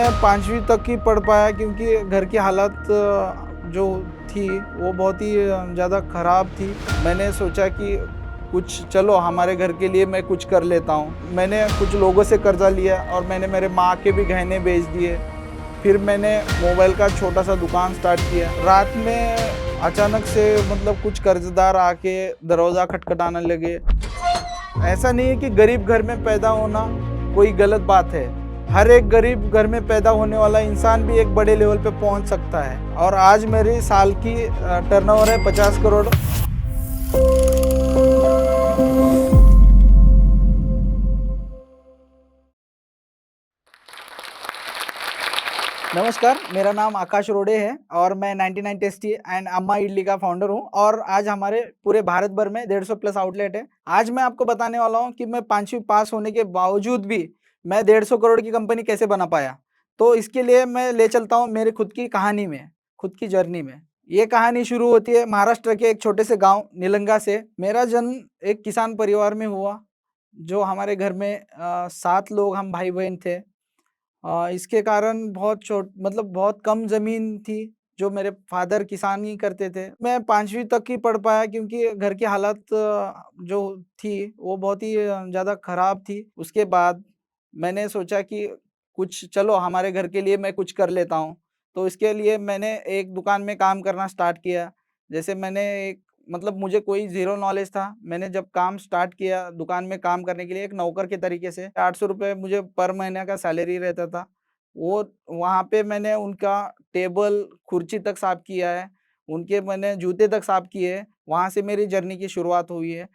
मैं 5वीं तक ही पढ़ पाया क्योंकि घर की हालत जो थी वो बहुत ही ज़्यादा ख़राब थी। मैंने सोचा कि कुछ चलो हमारे घर के लिए मैं कुछ कर लेता हूँ। मैंने कुछ लोगों से कर्ज़ा लिया और मैंने मेरे माँ के भी गहने बेच दिए। फिर मैंने मोबाइल का छोटा-सा दुकान स्टार्ट किया। रात में अचानक से मतलब कुछ कर्ज़दार आके दरवाज़ा खटखटाने लगे। ऐसा नहीं है कि गरीब घर में पैदा होना कोई गलत बात है। हर एक गरीब घर में पैदा होने वाला इंसान भी एक बड़े लेवल पे पहुंच सकता है और आज मेरी साल की टर्नओवर है 50 करोड़। नमस्कार, मेरा नाम आकाश रोडे है और मैं 99 टेस्टी एंड अम्मा इडली का फाउंडर हूँ और आज हमारे पूरे भारत भर में 150 प्लस आउटलेट है। आज मैं आपको बताने वाला हूँ कि मैं 5वीं पास होने के बावजूद भी मैं 150 करोड़ की कंपनी कैसे बना पाया। तो इसके लिए मैं ले चलता हूँ मेरे खुद की कहानी में, खुद की जर्नी में। ये कहानी शुरू होती है महाराष्ट्र के एक छोटे से गाँव निलंगा से। मेरा जन्म एक किसान परिवार में हुआ, जो हमारे घर में 7 लोग हम भाई-बहन थे। इसके कारण बहुत मतलब बहुत कम ज़मीन थी, जो मेरे फ़ादर किसानी करते थे। मैं 5वीं तक ही पढ़ पाया क्योंकि घर की हालत जो थी वो बहुत ही ज़्यादा ख़राब थी। उसके बाद मैंने सोचा कि कुछ चलो हमारे घर के लिए मैं कुछ कर लेता हूँ। तो इसके लिए मैंने एक दुकान में काम करना स्टार्ट किया। जैसे मैंने एक मतलब मुझे कोई ज़ीरो नॉलेज था। मैंने जब काम स्टार्ट किया दुकान में काम करने के लिए एक नौकर के तरीके से, ₹800 मुझे पर महीने का सैलरी रहता था। वो वहाँ पे मैंने उनका टेबल, कुर्सी तक साफ़ किया है। उनके मैंने जूते तक साफ़ किए हैं। वहाँ से मेरी जर्नी की शुरुआत हुई है।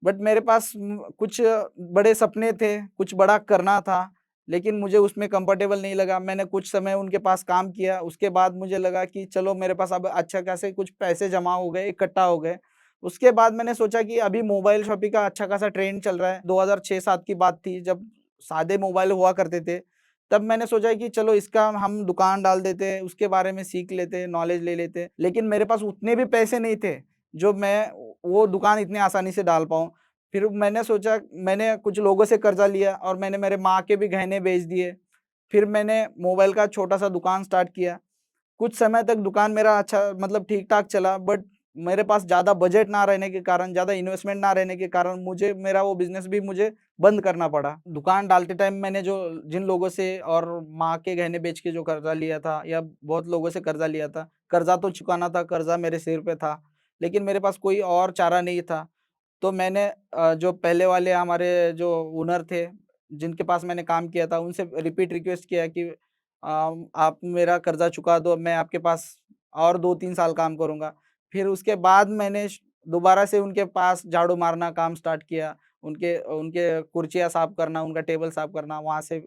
बट मेरे पास कुछ बड़े सपने थे, कुछ बड़ा करना था, लेकिन मुझे उसमें कंफर्टेबल नहीं लगा। मैंने कुछ समय उनके पास काम किया, उसके बाद मुझे लगा कि चलो मेरे पास अब अच्छा खासे कुछ पैसे जमा हो गए, इकट्ठा हो गए। उसके बाद मैंने सोचा कि अभी मोबाइल शॉपिंग का अच्छा खासा ट्रेंड चल रहा है। 2006-7 की बात थी जब सादे मोबाइल हुआ करते थे। तब मैंने सोचा कि चलो इसका हम दुकान डाल देते हैं, उसके बारे में सीख लेते हैं, नॉलेज ले लेते हैं। लेकिन मेरे पास उतने भी पैसे नहीं थे, जो मैं वो दुकान इतनी आसानी से डाल पाऊँ। फिर मैंने सोचा मैंने कुछ लोगों से कर्ज़ा लिया और मैंने मेरे माँ के भी गहने बेच दिए। फिर मैंने मोबाइल का छोटा-सा दुकान स्टार्ट किया। कुछ समय तक दुकान मेरा अच्छा मतलब ठीक-ठाक चला बट मेरे पास ज़्यादा बजट ना रहने के कारण, ज़्यादा इन्वेस्टमेंट ना रहने के कारण मुझे मेरा वो बिज़नेस भी मुझे बंद करना पड़ा। दुकान डालते टाइम मैंने जो जिन लोगों से और माँ के गहने बेच के जो कर्ज़ा लिया था या बहुत लोगों से कर्ज़ा लिया था, कर्ज़ा तो चुकाना था, कर्ज़ा मेरे सिर पे था, लेकिन मेरे पास कोई और चारा नहीं था। तो मैंने जो पहले वाले हमारे जो ओनर थे, जिनके पास मैंने काम किया था, उनसे रिपीट रिक्वेस्ट किया कि आप मेरा कर्ज़ा चुका दो, मैं आपके पास और 2-3 साल काम करूँगा। फिर उसके बाद मैंने दोबारा से उनके पास झाड़ू मारना काम स्टार्ट किया। उनके उनके कुर्सियाँ साफ़ करना, उनका टेबल साफ़ करना, वहाँ से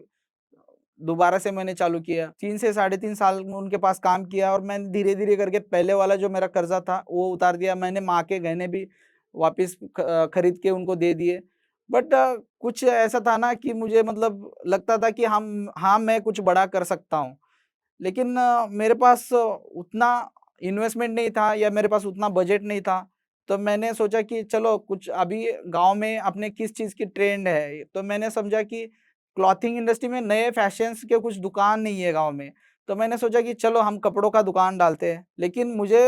दोबारा से मैंने चालू किया। 3 से साढ़े 3 साल में उनके पास काम किया और मैंने धीरे-धीरे करके पहले वाला जो मेरा कर्ज़ा था, वो उतार दिया। मैंने माँ के गहने भी वापस खरीद के उनको दे दिए। बट कुछ ऐसा था ना कि मुझे मतलब लगता था कि हाँ, मैं कुछ बड़ा कर सकता हूँ। लेकिन मेरे पास उतना इन्वेस्टमेंट नहीं था या मेरे पास उतना बजट नहीं था। तो मैंने सोचा कि चलो कुछ अभी गाँव में अपने किस चीज़ की ट्रेंड है, तो मैंने समझा कि क्लॉथिंग इंडस्ट्री में नए फैशन्स के कुछ दुकान नहीं है गाँव में। तो मैंने सोचा कि चलो हम कपड़ों का दुकान डालते हैं। लेकिन मुझे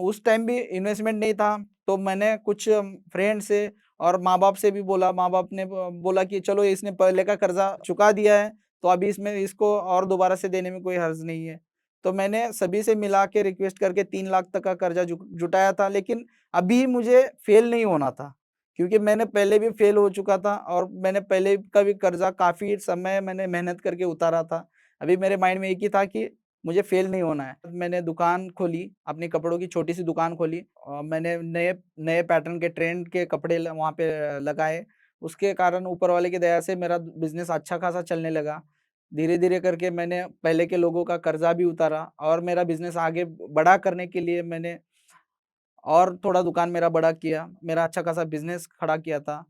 उस टाइम भी इन्वेस्टमेंट नहीं था, तो मैंने कुछ फ्रेंड से और माँ-बाप से भी बोला, माँ-बाप ने बोला कि चलो इसने पहले का कर्ज़ा चुका दिया है, तो अभी इसमें इसको और दोबारा से देने में कोई हर्ज नहीं है। तो मैंने सभी से मिला के रिक्वेस्ट करके 3 लाख तक का कर्जा जुटाया था, लेकिन अभी मुझे फेल नहीं होना था, क्योंकि मैंने पहले भी फेल हो चुका था और मैंने पहले का भी कर्जा काफ़ी समय मैंने मेहनत करके उतारा था। अभी मेरे माइंड में एक ही था कि मुझे फेल नहीं होना है। मैंने दुकान खोली, अपनी कपड़ों की छोटी-सी दुकान खोली मैंने नए नए पैटर्न के ट्रेंड के कपड़े वहाँ पे लगाए। उसके कारण ऊपर वाले की दया से मेरा बिज़नेस अच्छा खासा चलने लगा। धीरे-धीरे करके मैंने पहले के लोगों का कर्ज़ा भी उतारा और मेरा बिज़नेस आगे बड़ा करने के लिए मैंने और थोड़ा दुकान मेरा बड़ा किया। मेरा अच्छा खासा बिज़नेस खड़ा किया था।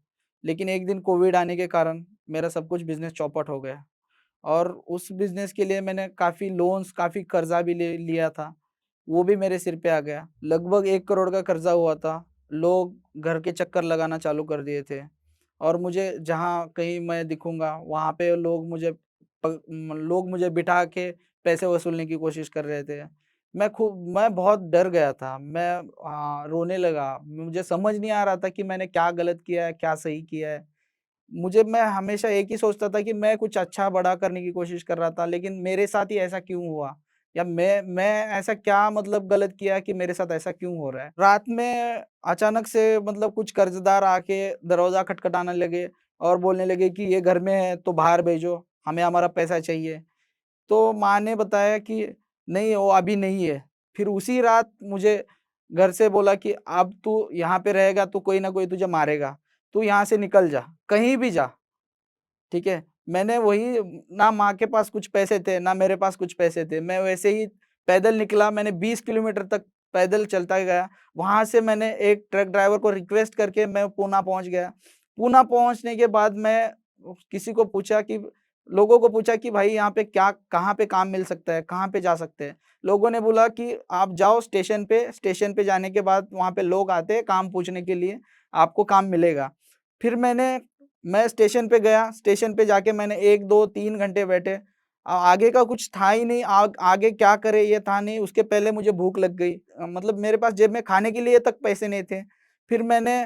लेकिन एक दिन कोविड आने के कारण मेरा सब कुछ बिज़नेस चौपट हो गया और उस बिज़नेस के लिए मैंने काफ़ी लोन्स, काफ़ी कर्ज़ा भी ले लिया था। वो भी मेरे सिर पे आ गया। लगभग 1 करोड़ का कर्ज़ा हुआ था। लोग घर के चक्कर लगाना चालू कर दिए थे और मुझे जहाँ कहीं मैं दिखूँगा, वहाँ पे लोग मुझे लोग मुझे बिठा के पैसे वसूलने की कोशिश कर रहे थे। मैं बहुत डर गया था। मैं रोने लगा। मुझे समझ नहीं आ रहा था कि मैंने क्या गलत किया है, क्या सही किया है। मैं हमेशा एक ही सोचता था कि मैं कुछ अच्छा बड़ा करने की कोशिश कर रहा था, लेकिन मेरे साथ ही ऐसा क्यों हुआ? या मैं ऐसा क्या मतलब गलत किया कि मेरे साथ ऐसा क्यों हो रहा है? रात में अचानक से कुछ कर्ज़दार आके दरवाज़ा खटखटाने लगे और बोलने लगे कि ये घर में है तो बाहर भेजो, हमें हमारा पैसा चाहिए। तो माँ ने बताया कि नहीं वो अभी नहीं है। फिर उसी रात मुझे घर से बोला कि अब तू यहाँ पे रहेगा तो कोई ना कोई तुझे मारेगा। तू यहाँ से निकल जा, कहीं भी जा, ठीक है? मैंने वही ना माँ के पास कुछ पैसे थे, ना मेरे पास कुछ पैसे थे। मैं वैसे ही पैदल निकला, मैंने 20 किलोमीटर तक पैदल चलता गया। वहाँ से मैंने एक ट्रक ड्राइवर को रिक्वेस्ट करके मैं पूना पहुँच गया। पूना पहुँचने के बाद मैं किसी को पूछा कि लोगों को पूछा कि भाई यहाँ पे क्या कहाँ पे काम मिल सकता है, कहाँ पे जा सकते हैं? लोगों ने बोला कि आप जाओ स्टेशन पे जाने के बाद वहाँ पे लोग आते हैं काम पूछने के लिए, आपको काम मिलेगा। फिर मैं स्टेशन पे गया, स्टेशन पे जाके मैंने 1, 2, 3 घंटे बैठे। आगे का कुछ था ही नहीं, आगे क्या करे ये था नहीं, उसके पहले मुझे भूख लग गई। मेरे पास जेब में खाने के लिए तक पैसे नहीं थे। फिर मैंने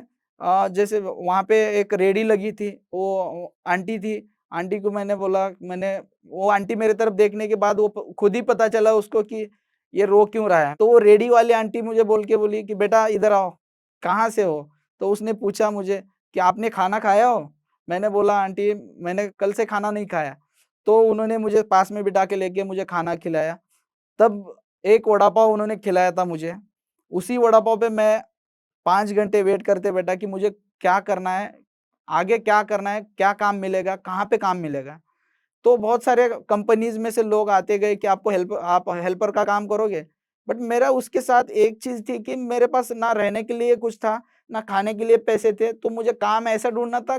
जैसे वहाँ पे एक रेहड़ी लगी थी, वो आंटी थी, आंटी को मैंने वो आंटी मेरी तरफ देखने के बाद वो खुद ही पता चला उसको कि ये रो क्यों रहा है। तो वो रेहड़ी वाली आंटी मुझे बोल के बोली कि बेटा इधर आओ, कहाँ से हो? तो उसने पूछा मुझे कि आपने खाना खाया हो? मैंने बोला आंटी मैंने कल से खाना नहीं खाया। तो उन्होंने मुझे पास में बिठा के लेके मुझे खाना खिलाया। तब एक वड़ा पाव उन्होंने खिलाया था मुझे। उसी वड़ा पाव पे मैं 5 घंटे वेट करते बैठा कि मुझे क्या करना है, आगे क्या करना है, क्या काम मिलेगा, कहाँ पे काम मिलेगा। तो बहुत सारे कंपनीज़ में से लोग आते गए कि आप हेल्पर का काम करोगे? बट मेरा उसके साथ एक चीज़ थी कि मेरे पास ना रहने के लिए कुछ था, ना खाने के लिए पैसे थे, तो मुझे काम ऐसा ढूँढना था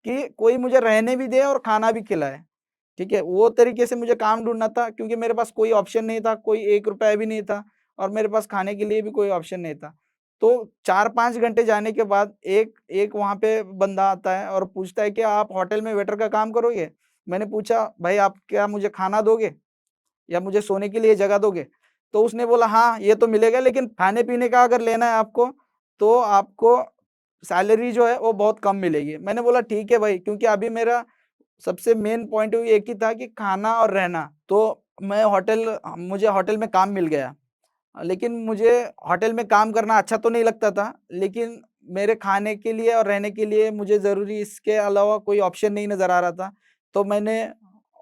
कि कोई मुझे रहने भी दे और खाना भी खिलाए, ठीक है? वो तरीके से मुझे काम ढूँढना था क्योंकि मेरे पास कोई ऑप्शन नहीं था, कोई 1 रुपया भी नहीं था और मेरे पास खाने के लिए भी कोई ऑप्शन नहीं था। तो 4-5 घंटे जाने के बाद एक एक वहाँ पे बंदा आता है और पूछता है कि आप होटल में वेटर का काम करोगे? मैंने पूछा, "भाई आप क्या मुझे खाना दोगे या मुझे सोने के लिए जगह दोगे?" तो उसने बोला, "हाँ, ये तो मिलेगा लेकिन खाने-पीने का अगर लेना है आपको, तो आपको सैलरी जो है वो बहुत कम मिलेगी।" मैंने बोला, "ठीक है भाई" क्योंकि अभी मेरा सबसे मेन पॉइंट एक ही था कि खाना और रहना। तो मुझे होटल में काम मिल गया। लेकिन मुझे होटल में काम करना अच्छा तो नहीं लगता था, लेकिन मेरे खाने के लिए और रहने के लिए मुझे ज़रूरी इसके अलावा कोई ऑप्शन नहीं नज़र आ रहा था। तो मैंने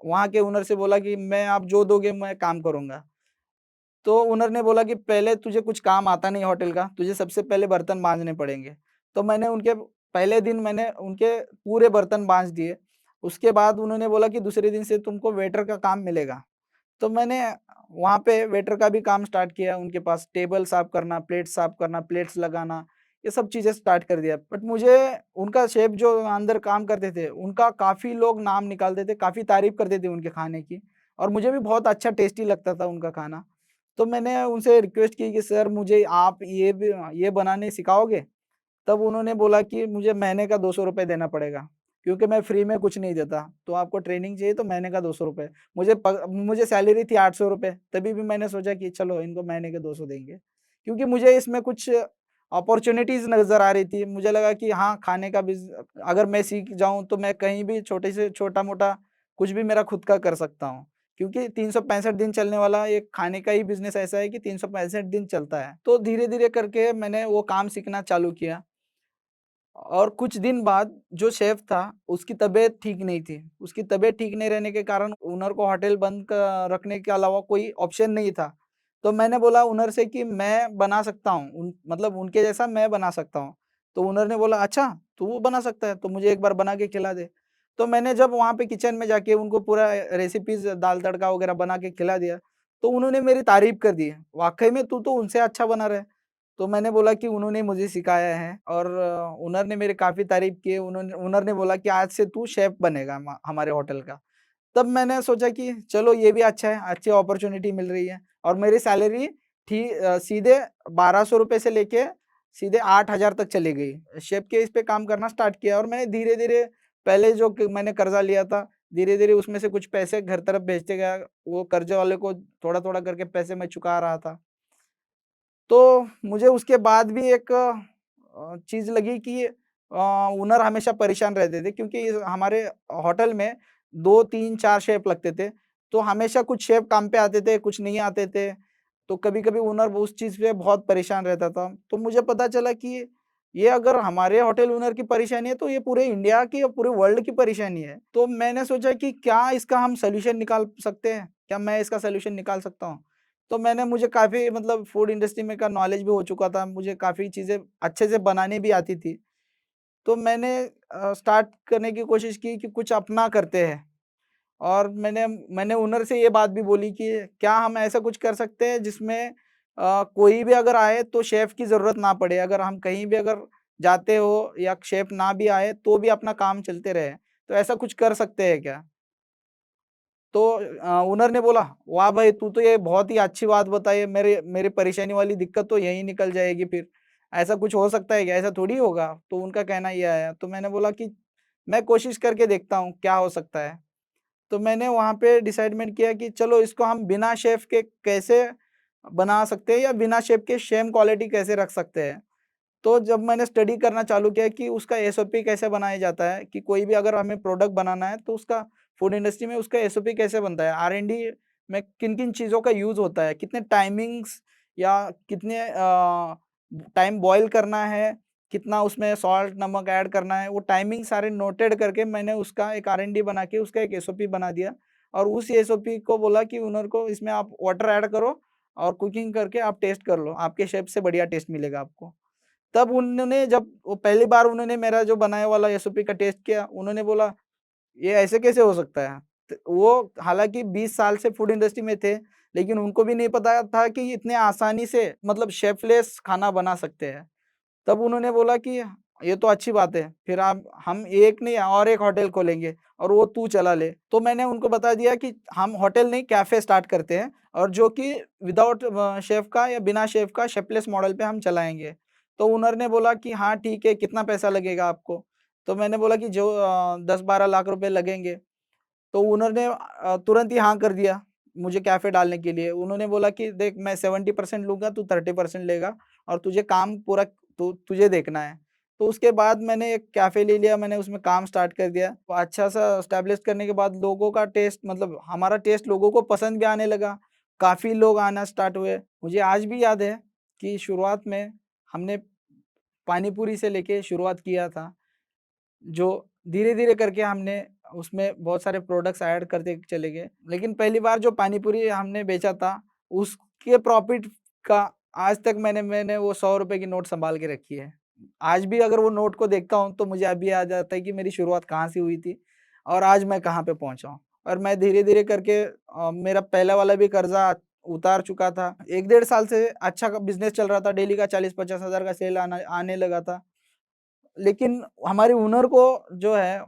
वहाँ के ओनर से बोला कि मैं आप जो दोगे मैं काम करूँगा। तो ओनर ने बोला कि पहले तुझे कुछ काम आता नहीं होटल का, तुझे सबसे पहले बर्तन माँजने पड़ेंगे। तो पहले दिन मैंने उनके पूरे बर्तन माँज दिए। उसके बाद उन्होंने बोला कि दूसरे दिन से तुमको वेटर का काम मिलेगा। तो मैंने वहाँ पे वेटर का भी काम स्टार्ट किया, उनके पास टेबल साफ करना, प्लेट्स लगाना, ये सब चीज़ें स्टार्ट कर दिया। बट मुझे उनका शेफ़ जो अंदर काम करते थे, उनका काफ़ी लोग नाम निकालते थे, काफ़ी तारीफ़ करते थे उनके खाने की और मुझे भी बहुत अच्छा टेस्टी लगता था उनका खाना। तो मैंने उनसे रिक्वेस्ट की कि सर मुझे आप ये बनाने सिखाओगे? तब उन्होंने बोला कि मुझे महीने का ₹200 देना पड़ेगा, क्योंकि मैं फ्री में कुछ नहीं देता। तो आपको ट्रेनिंग चाहिए तो महीने का ₹200 मुझे सैलरी थी ₹800 तभी भी मैंने सोचा कि चलो इनको महीने के 200 देंगे। क्योंकि मुझे इसमें कुछ अपॉर्च्युनिटीज़ नज़र आ रही थी। मुझे लगा कि हाँ, खाने का अगर मैं सीख जाऊँ तो मैं कहीं भी छोटे से छोटा-मोटा कुछ भी मेरा खुद का कर सकता हूँ। क्योंकि 365 दिन चलने वाला एक खाने का ही बिज़नेस ऐसा है कि 365 दिन चलता है। तो धीरे-धीरे करके मैंने वो काम सीखना चालू किया। और कुछ दिन बाद जो शेफ़ था, उसकी तबीयत ठीक नहीं थी। उसकी तबीयत ठीक नहीं रहने के कारण ओनर को होटल बंद क रखने के अलावा कोई ऑप्शन नहीं था। तो मैंने बोला ओनर से कि मैं बना सकता हूँ, उनके जैसा मैं बना सकता हूँ। तो ओनर ने बोला, "अच्छा, तू बना सकता है? तो मुझे एक बार बना के खिला दे।" तो मैंने जब वहाँ पे किचन में जाके उनको पूरा रेसिपीज़ दाल तड़का वगैरह बना के खिला दिया, तो उन्होंने मेरी तारीफ़ कर दी। "वाक़ई में तू तो उनसे अच्छा बना रहा है।" तो मैंने बोला कि उन्होंने मुझे सिखाया है और ओनर ने मेरी काफ़ी तारीफ़ की। ओनर ने बोला कि आज से तू शेफ़ बनेगा हमारे होटल का। तब मैंने सोचा कि चलो ये भी अच्छा है, अच्छी अपॉर्च्युनिटी मिल रही है और मेरी सैलरी सीधे ₹1200 से लेके सीधे 8000 तक चली गई। शेफ़ के इस पे काम करना स्टार्ट किया और मैंने धीरे-धीरे पहले जो क मैंने कर्ज़ा लिया था, धीरे-धीरे उसमें से कुछ पैसे घर तरफ भेजते गया, वो कर्ज़े वाले को थोड़ा-थोड़ा करके पैसे मैं चुका रहा था। तो मुझे उसके बाद भी एक चीज़ लगी कि ओनर हमेशा परेशान रहते थे क्योंकि हमारे होटल में 2, 3, 4 शेफ़ लगते थे, तो हमेशा कुछ शेफ़ काम पे आते थे, कुछ नहीं आते थे, तो कभी-कभी ओनर उस चीज़ पे बहुत परेशान रहता था। तो मुझे पता चला कि ये अगर हमारे होटल ओनर की परेशानी है, तो ये पूरे इंडिया की और पूरे वर्ल्ड की परेशानी है। तो मैंने सोचा कि क्या इसका हम सॉल्यूशन निकाल सकते हैं? क्या मैं इसका सॉल्यूशन निकाल सकता हूँ? तो मैंने मुझे काफ़ी मतलब फूड इंडस्ट्री में का नॉलेज भी हो चुका था, मुझे काफ़ी चीज़ें अच्छे से बनानी भी आती थी। तो मैंने स्टार्ट करने की कोशिश की कि कुछ अपना करते हैं और मैंने मैंने ओनर से ये बात भी बोली कि क्या हम ऐसा कुछ कर सकते हैं जिसमें कोई भी अगर आए तो शेफ़ की ज़रूरत ना पड़े, अगर हम कहीं भी अगर जाते हो या शेफ़ ना भी आए तो भी अपना काम चलते रहे। तो ऐसा कुछ कर सकते हैं क्या? तो ओनर ने बोला, "वाह भाई! तू तो ये बहुत ही अच्छी बात बताई है, मेरे मेरी परेशानी वाली दिक्कत तो यहीं निकल जाएगी फिर। ऐसा कुछ हो सकता है क्या? ऐसा थोड़ी होगा।" तो उनका कहना ये आया। तो मैंने बोला कि मैं कोशिश करके देखता हूँ, क्या हो सकता है। तो मैंने वहाँ पे डिसाइडमेंट किया कि चलो इसको हम बिना शेफ़ के कैसे बना सकते हैं या बिना शेफ़ के सेम क्वालिटी कैसे रख सकते हैं। तो जब मैंने स्टडी करना चालू किया कि उसका एसओपी कैसे बनाया जाता है कि कोई भी अगर हमें प्रोडक्ट बनाना है तो उसका फूड इंडस्ट्री में उसका एसओपी कैसे बनता है, आर-एन-डी में किन-किन चीज़ों का यूज़ होता है, कितने टाइमिंग्स या कितने टाइम बॉयल करना है, कितना उसमें सॉल्ट, नमक ऐड करना है, वो टाइमिंग सारे नोटेड करके मैंने उसका एक आर-एन-डी बना के उसका एक एसओपी बना दिया और उस एसओपी को बोला कि ओनर को इसमें आप वाटर ऐड करो और कुकिंग करके आप टेस्ट कर लो, आपके शेफ़ से बढ़िया टेस्ट मिलेगा आपको। तब उन्होंने जब वो पहली बार उन्होंने मेरा जो बनाया वाला एसओपी का टेस्ट किया, उन्होंने बोला, "ये ऐसे कैसे हो सकता है?" वो हालाँकि 20 साल से फूड इंडस्ट्री में थे, लेकिन उनको भी नहीं पता था कि इतने आसानी से मतलब शेफ़लेस खाना बना सकते हैं। तब उन्होंने बोला कि ये तो अच्छी बात है, फिर आप हम एक नहीं और एक होटल खोलेंगे और वो तू चला ले। तो मैंने उनको बता दिया कि हम होटल नहीं कैफ़े स्टार्ट करते हैं और जो कि विदाउट शेफ़ का या बिना शेफ़ का शेफ़लेस मॉडल पे हम चलाएँगे। तो ओनर ने बोला कि हाँ ठीक है, कितना पैसा लगेगा आपको? तो मैंने बोला कि जो 10-12 लाख रुपए लगेंगे। तो ओनर ने तुरंत ही हाँ कर दिया, मुझे कैफ़े डालने के लिए। उन्होंने बोला कि देख मैं 70% लूँगा, तू 30% लेगा और तुझे काम पूरा तुझे देखना है। तो उसके बाद मैंने एक कैफ़े ले लिया, मैंने उसमें काम स्टार्ट कर दिया। तो अच्छा-सा एस्टेब्लिश करने के बाद लोगों का टेस्ट मतलब हमारा टेस्ट लोगों को पसंद भी आने लगा। काफ़ी लोग आना स्टार्ट हुए। मुझे आज भी याद है कि शुरुआत में हमने पानी पूरी से लेके शुरुआत किया था। जो धीरे-धीरे करके हमने उसमें बहुत सारे प्रोडक्ट्स ऐड करते चले गए। लेकिन पहली बार जो पानी पूरी हमने बेचा था, उसके प्रॉफ़िट का आज तक मैंने मैंने वो ₹100 की नोट सँभाल के रखी है। आज भी अगर वो नोट को देखता हूँ, तो मुझे अभी याद आता है कि मेरी शुरुआत कहाँ से हुई थी और आज मैं कहाँ पे पहुँचा हूँ। और मैं धीरे-धीरे करके मेरा पहला वाला भी कर्ज़ा उतार चुका था। 1 डेढ़ साल से अच्छा बिज़नेस चल रहा था, डेली का 40-50 हज़ार का सेल आने लगा था। लेकिन हमारे ओनर को जो है,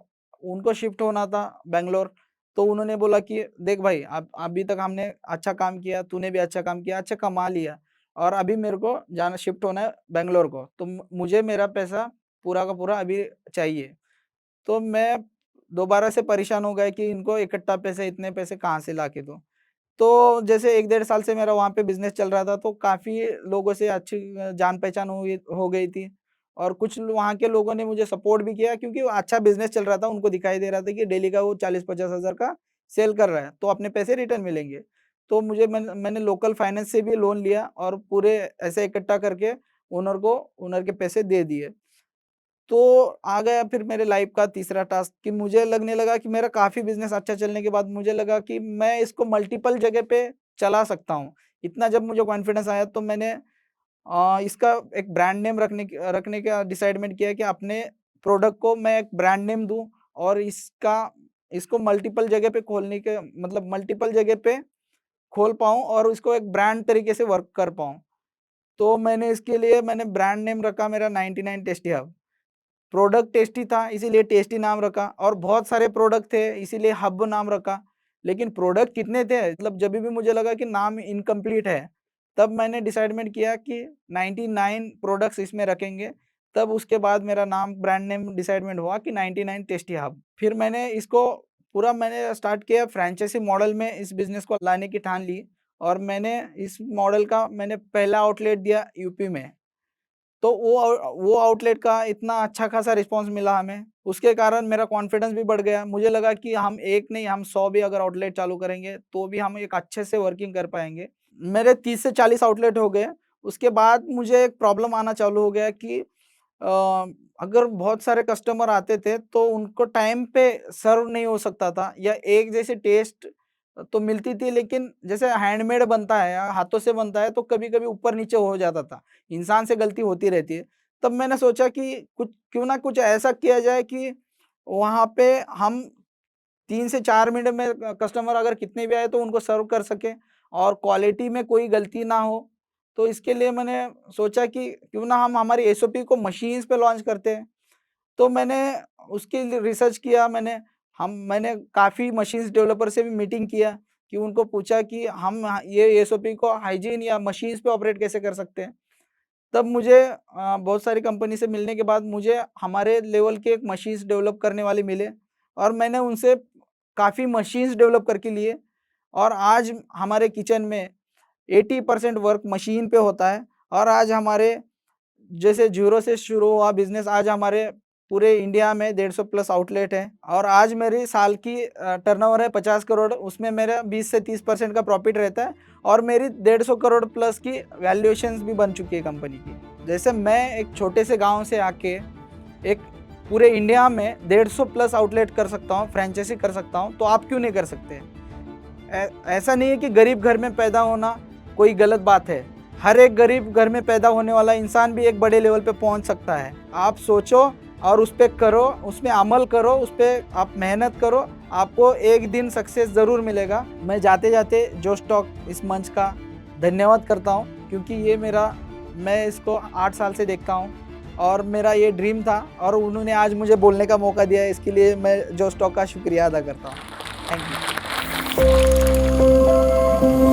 उनको शिफ्ट होना था बैंगलोर, तो उन्होंने बोला कि देख भाई अब अभी तक हमने अच्छा काम किया, तूने भी अच्छा काम किया, अच्छा कमा लिया और अभी मेरे को जाना शिफ्ट होना है बैंगलोर को, तो मुझे मेरा पैसा पूरा का पूरा अभी चाहिए। तो मैं दोबारा से परेशान हो गया कि इनको इकट्ठा पैसे इतने पैसे कहाँ से ला के दूँ। तो जैसे 1 डेढ़ साल से मेरा वहाँ पे बिज़नेस चल रहा था, तो काफ़ी लोगों से अच्छी जान-पहचान हो गई थी और कुछ वहाँ के लोगों ने मुझे सपोर्ट भी किया क्योंकि वो अच्छा बिज़नेस चल रहा था, उनको दिखाई दे रहा था कि डेली का वो 40-50 हज़ार का सेल कर रहा है, तो अपने पैसे रिटर्न मिलेंगे। तो मैंने लोकल फाइनेंस से भी लोन लिया और पूरे ऐसे इकट्ठा करके ओनर के पैसे दे दिए। तो आ गया फिर मेरे लाइफ का तीसरा टास्क कि मुझे लगने लगा कि मेरा काफ़ी बिज़नेस अच्छा चलने के बाद मुझे लगा कि मैं इसको मल्टीपल जगह पे चला सकता हूँ। इतना जब मुझे कॉन्फिडेंस आया तो मैंने इसका एक ब्रांड नेम रखने का डिसाइडमेंट किया कि अपने प्रोडक्ट को मैं एक ब्रांड नेम दूँ और इसको मल्टीपल जगह पे खोलने के मतलब मल्टीपल जगह पे खोल पाऊँ और इसको एक ब्रांड तरीके से वर्क कर पाऊँ। तो मैंने इसके लिए मैंने ब्रांड नेम रखा मेरा 99 टेस्टी हब। प्रोडक्ट टेस्टी था इसीलिए टेस्टी नाम रखा और बहुत सारे प्रोडक्ट थे इसीलिए हब नाम रखा। लेकिन प्रोडक्ट कितने थे मतलब जभी भी मुझे लगा कि नाम इनकम्प्लीट है, तब मैंने डिसाइडमेंट किया कि 99 प्रोडक्ट्स इसमें रखेंगे। तब उसके बाद मेरा नाम ब्रांड नेम डिसाइडमेंट हुआ कि 99 टेस्टी हब। फिर मैंने इसको पूरा मैंने स्टार्ट किया फ्रैंचाइज़ी मॉडल में इस बिज़नेस को लाने की ठान ली और मैंने इस मॉडल का मैंने पहला आउटलेट दिया यूपी में। तो वो आउटलेट का इतना अच्छा खासा रिस्पॉन्स मिला हमें, उसके कारण मेरा कॉन्फिडेंस भी बढ़ गया। मुझे लगा कि हम 1 नहीं हम 100 भी अगर आउटलेट चालू करेंगे, तो भी हम एक अच्छे से वर्किंग कर पाएँगे। मेरे 30 से 40 आउटलेट हो गए, उसके बाद मुझे एक प्रॉब्लम आना चालू हो गया कि अगर बहुत सारे कस्टमर आते थे, तो उनको टाइम पे सर्व नहीं हो सकता था या एक जैसी टेस्ट तो मिलती थी, लेकिन जैसे हैंडमेड बनता है या हाथों से बनता है, तो कभी-कभी ऊपर-नीचे हो जाता था। इंसान से गलती होती रहती है। तब मैंने सोचा कि कुछ क्यों ना कुछ ऐसा किया जाए कि वहाँ पे हम 3 से 4 मिनट में कस्टमर अगर कितने भी आए तो उनको सर्व कर सकें और क्वालिटी में कोई गलती ना हो। तो इसके लिए मैंने सोचा कि क्यों ना हम हमारी एसओपी को मशीन्स पे लॉन्च करते हैं। तो मैंने उसके लिए रिसर्च किया मैंने काफ़ी मशीन्स डेवलपर से भी मीटिंग किया कि उनको पूछा कि हम ये एसओपी को हाइजीन या मशीन्स पे ऑपरेट कैसे कर सकते हैं। तब मुझे बहुत सारी कंपनी से मिलने के बाद मुझे हमारे लेवल के एक मशीन्स डेवलप करने वाले मिले और मैंने उनसे काफ़ी मशीन्स डेवलप करके लिए और आज हमारे किचन में 80% वर्क मशीन पे होता है और आज हमारे जैसे ज़ीरो से शुरू हुआ बिज़नेस आज हमारे पूरे इंडिया में 150 प्लस आउटलेट है और आज मेरी साल की टर्नओवर है 50 करोड़, उसमें मेरा 20 से 30% का प्रॉफ़िट रहता है और मेरी 150 करोड़ प्लस की वैल्यूएशंस भी बन चुकी है कंपनी की। जैसे मैं एक छोटे से गाँव से आके एक पूरे इंडिया में 150 प्लस आउटलेट कर सकता हूँ, फ्रैंचाइज़ी कर सकता हूँ, तो आप क्यों नहीं कर सकते? ऐसा नहीं है कि गरीब घर में पैदा होना कोई गलत बात है। हर एक गरीब घर में पैदा होने वाला इंसान भी एक बड़े लेवल पे पहुंच सकता है। आप सोचो और उस पे करो, उसमें अमल करो, उस पे आप मेहनत करो, आपको एक दिन सक्सेस ज़रूर मिलेगा। मैं जाते-जाते जोश टॉक इस मंच का धन्यवाद करता हूँ क्योंकि मैं इसको 8 साल से देखता हूँ और मेरा ये ड्रीम था और उन्होंने आज मुझे बोलने का मौका दिया, इसके लिए मैं जोश टॉक का शुक्रिया अदा करता हूँ। Thank you.